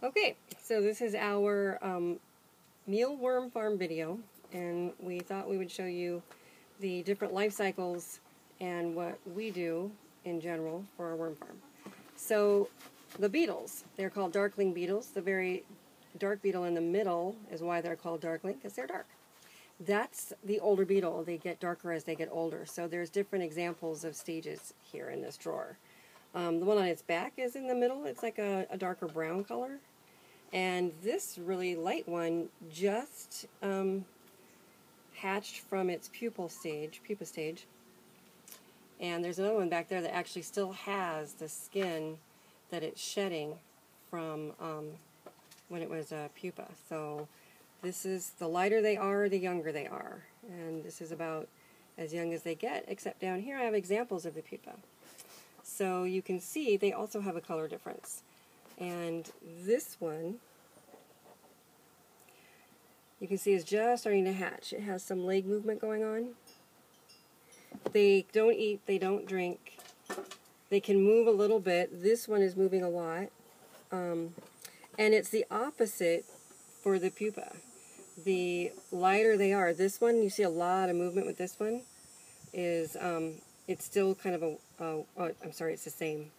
Okay, so this is our mealworm farm video, and we thought we would show you the different life cycles and what we do in general for our worm farm. So the beetles, they're called Darkling Beetles. The very dark beetle in the middle is why they're called Darkling, because they're dark. That's the older beetle. They get darker as they get older. So there's different examples of stages here in this drawer. The one on its back is in the middle. It's like a darker brown color. And this really light one just hatched from its pupa stage. And there's another one back there that actually still has the skin that it's shedding from when it was a pupa. So this is, the lighter they are, the younger they are. And this is about as young as they get, except down here I have examples of the pupa. So you can see they also have a color difference. And this one, you can see, is just starting to hatch. It has some leg movement going on. They don't eat, they don't drink. They can move a little bit. This one is moving a lot. And it's the opposite for the pupa. The lighter they are, this one, you see a lot of movement with this one, is, it's still kind of it's the same.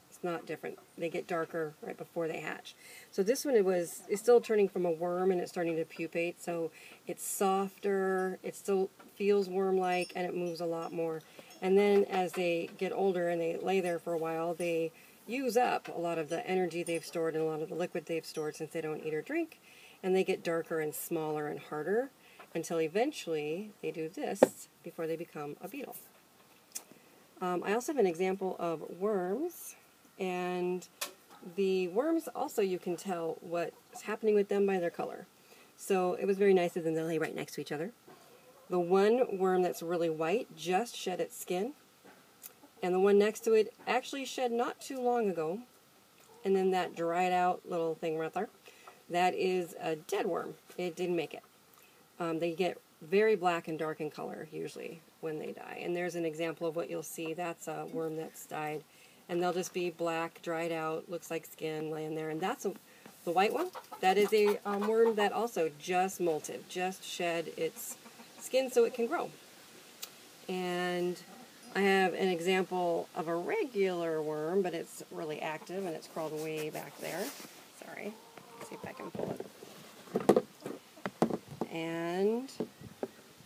It's not different. They get darker right before they hatch. So this one is still turning from a worm and it's starting to pupate, so it's softer, it still feels worm-like, and it moves a lot more. And then as they get older and they lay there for a while, they use up a lot of the energy they've stored and a lot of the liquid they've stored since they don't eat or drink, and they get darker and smaller and harder until eventually they do this before they become a beetle. I also have an example of worms. And the worms also, you can tell what's happening with them by their color. So it was very nice of them to lay right next to each other. The one worm that's really white just shed its skin. And the one next to it actually shed not too long ago. And then that dried out little thing right there, that is a dead worm. It didn't make it. They get very black and dark in color usually when they die. And there's an example of what you'll see. That's a worm that's died. And they'll just be black, dried out, looks like skin laying there. And that's the white one. That is a worm that also just molted, just shed its skin so it can grow. And I have an example of a regular worm, but it's really active and it's crawled way back there. Sorry, let's see if I can pull it. And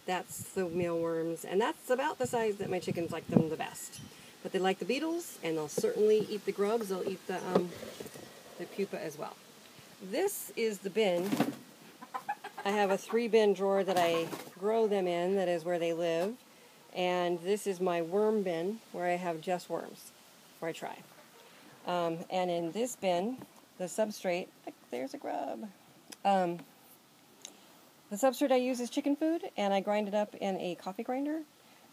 that's the mealworms, and that's about the size that my chickens like them the best. But they like the beetles, and they'll certainly eat the grubs. They'll eat the pupa as well. This is the bin. I have a 3-bin drawer that I grow them in. That is where they live. And this is my worm bin, where I have just worms, where I try. And in this bin, the substrate, there's a grub. The substrate I use is chicken food, and I grind it up in a coffee grinder,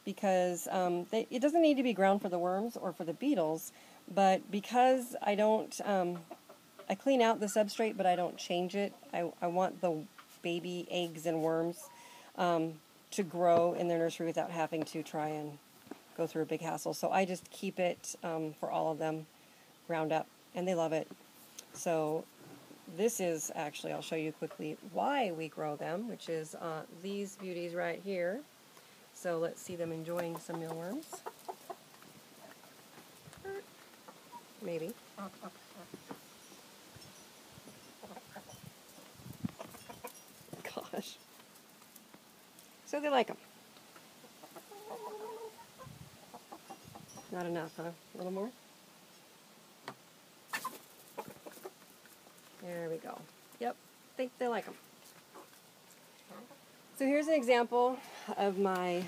because it doesn't need to be ground for the worms or for the beetles, but because I don't, I clean out the substrate, but I don't change it. I want the baby eggs and worms to grow in their nursery without having to try and go through a big hassle. So I just keep it for all of them ground up, and they love it. So this is actually, I'll show you quickly why we grow them, which is these beauties right here. So let's see them enjoying some mealworms. Maybe. Gosh. So they like them. Not enough, huh? A little more? There we go. Yep, I think they like them. So here's an example of my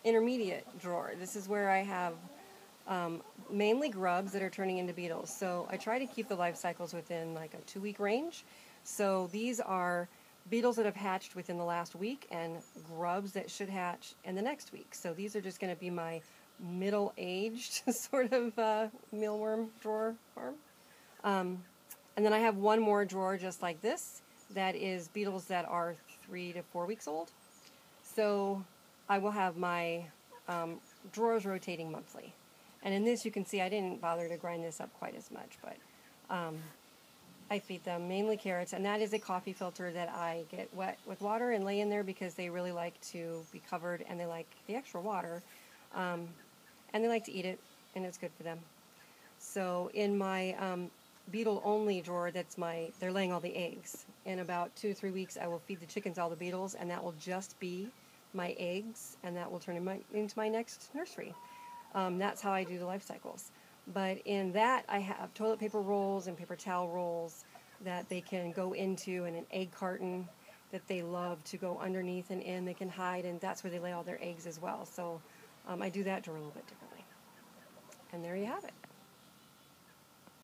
intermediate drawer. This is where I have mainly grubs that are turning into beetles. So I try to keep the life cycles within like a 2-week range. So these are beetles that have hatched within the last week and grubs that should hatch in the next week. So these are just going to be my middle-aged sort of mealworm drawer farm. And then I have one more drawer just like this that is beetles that are 3 to 4 weeks old. So I will have my drawers rotating monthly. And in this you can see I didn't bother to grind this up quite as much, but I feed them mainly carrots, and that is a coffee filter that I get wet with water and lay in there because they really like to be covered and they like the extra water, and they like to eat it, and it's good for them. So in my beetle only drawer, they're laying all the eggs. In about 2 to 3 weeks, I will feed the chickens all the beetles, and that will just be my eggs, and that will turn into my next nursery. That's how I do the life cycles. But in that, I have toilet paper rolls and paper towel rolls that they can go into, and an egg carton that they love to go underneath and in. They can hide, and that's where they lay all their eggs as well. So I do that drawer a little bit differently. And there you have it.